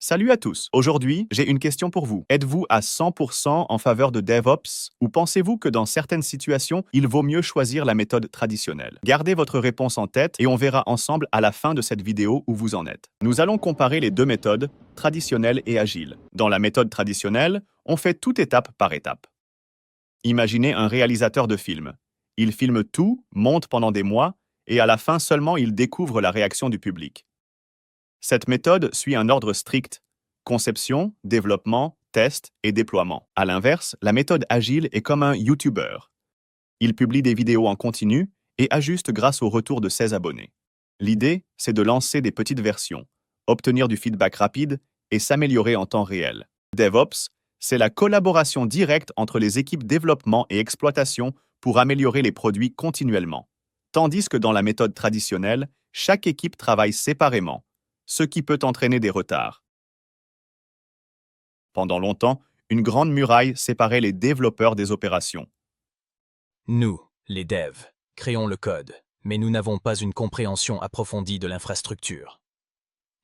Salut à tous. Aujourd'hui, j'ai une question pour vous. Êtes-vous à 100% en faveur de DevOps ou pensez-vous que dans certaines situations, il vaut mieux choisir la méthode traditionnelle? Gardez votre réponse en tête et on verra ensemble à la fin de cette vidéo où vous en êtes. Nous allons comparer les deux méthodes, traditionnelle et agile. Dans la méthode traditionnelle, on fait tout étape par étape. Imaginez un réalisateur de film. Il filme tout, monte pendant des mois et à la fin seulement il découvre la réaction du public. Cette méthode suit un ordre strict: conception, développement, test et déploiement. À l'inverse, la méthode agile est comme un YouTuber. Il publie des vidéos en continu et ajuste grâce au retour de ses abonnés. L'idée, c'est de lancer des petites versions, obtenir du feedback rapide et s'améliorer en temps réel. DevOps, c'est la collaboration directe entre les équipes développement et exploitation pour améliorer les produits continuellement. Tandis que dans la méthode traditionnelle, chaque équipe travaille séparément, ce qui peut entraîner des retards. Pendant longtemps, une grande muraille séparait les développeurs des opérations. Nous, les devs, créons le code, mais nous n'avons pas une compréhension approfondie de l'infrastructure.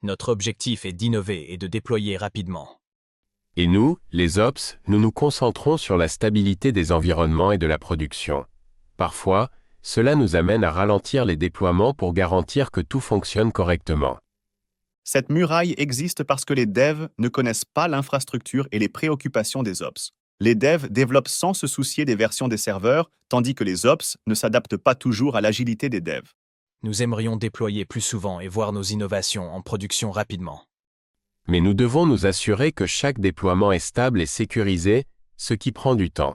Notre objectif est d'innover et de déployer rapidement. Et nous, les Ops, nous nous concentrons sur la stabilité des environnements et de la production. Parfois, cela nous amène à ralentir les déploiements pour garantir que tout fonctionne correctement. Cette muraille existe parce que les devs ne connaissent pas l'infrastructure et les préoccupations des ops. Les devs développent sans se soucier des versions des serveurs, tandis que les ops ne s'adaptent pas toujours à l'agilité des devs. Nous aimerions déployer plus souvent et voir nos innovations en production rapidement. Mais nous devons nous assurer que chaque déploiement est stable et sécurisé, ce qui prend du temps.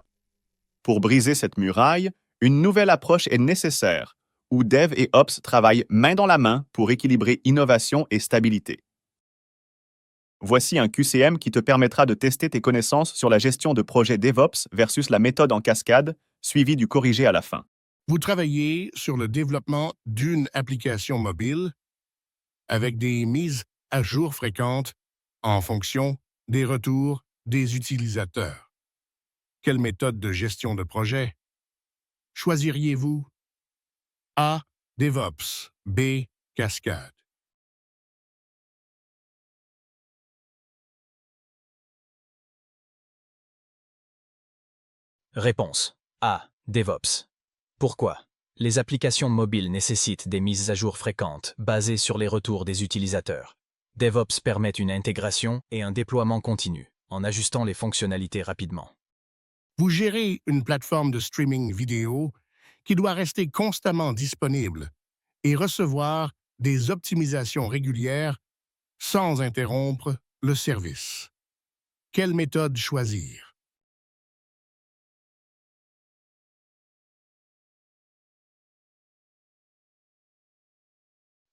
Pour briser cette muraille, une nouvelle approche est nécessaire, où Dev et Ops travaillent main dans la main pour équilibrer innovation et stabilité. Voici un QCM qui te permettra de tester tes connaissances sur la gestion de projets DevOps versus la méthode en cascade, suivi du corrigé à la fin. Vous travaillez sur le développement d'une application mobile avec des mises à jour fréquentes en fonction des retours des utilisateurs. Quelle méthode de gestion de projet choisiriez-vous? A. DevOps. B. Cascade. Réponse A. DevOps. Pourquoi? Les applications mobiles nécessitent des mises à jour fréquentes basées sur les retours des utilisateurs. DevOps permet une intégration et un déploiement continu, en ajustant les fonctionnalités rapidement. Vous gérez une plateforme de streaming vidéo qui doit rester constamment disponible et recevoir des optimisations régulières sans interrompre le service. Quelle méthode choisir?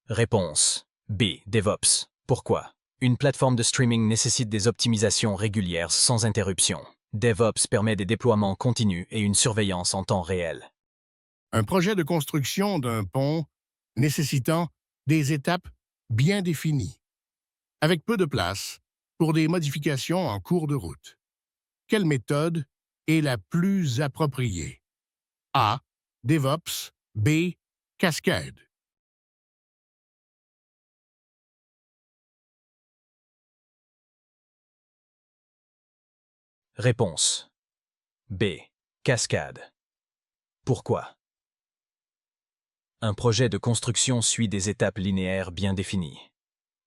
Réponse B. DevOps. Pourquoi? Une plateforme de streaming nécessite des optimisations régulières sans interruption. DevOps permet des déploiements continus et une surveillance en temps réel. Un projet de construction d'un pont nécessitant des étapes bien définies, avec peu de place pour des modifications en cours de route. Quelle méthode est la plus appropriée? A. DevOps. B. Cascade. Réponse B. Cascade. Pourquoi? Un projet de construction suit des étapes linéaires bien définies,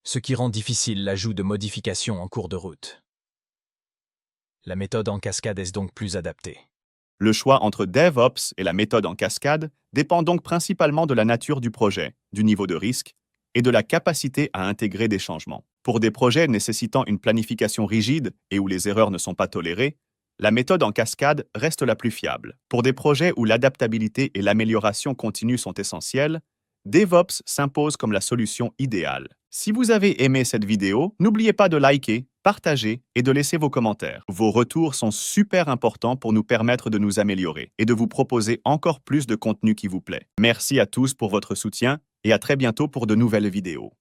ce qui rend difficile l'ajout de modifications en cours de route. La méthode en cascade est donc plus adaptée. Le choix entre DevOps et la méthode en cascade dépend donc principalement de la nature du projet, du niveau de risque et de la capacité à intégrer des changements. Pour des projets nécessitant une planification rigide et où les erreurs ne sont pas tolérées, la méthode en cascade reste la plus fiable. Pour des projets où l'adaptabilité et l'amélioration continue sont essentielles, DevOps s'impose comme la solution idéale. Si vous avez aimé cette vidéo, n'oubliez pas de liker, partager et de laisser vos commentaires. Vos retours sont super importants pour nous permettre de nous améliorer et de vous proposer encore plus de contenu qui vous plaît. Merci à tous pour votre soutien et à très bientôt pour de nouvelles vidéos.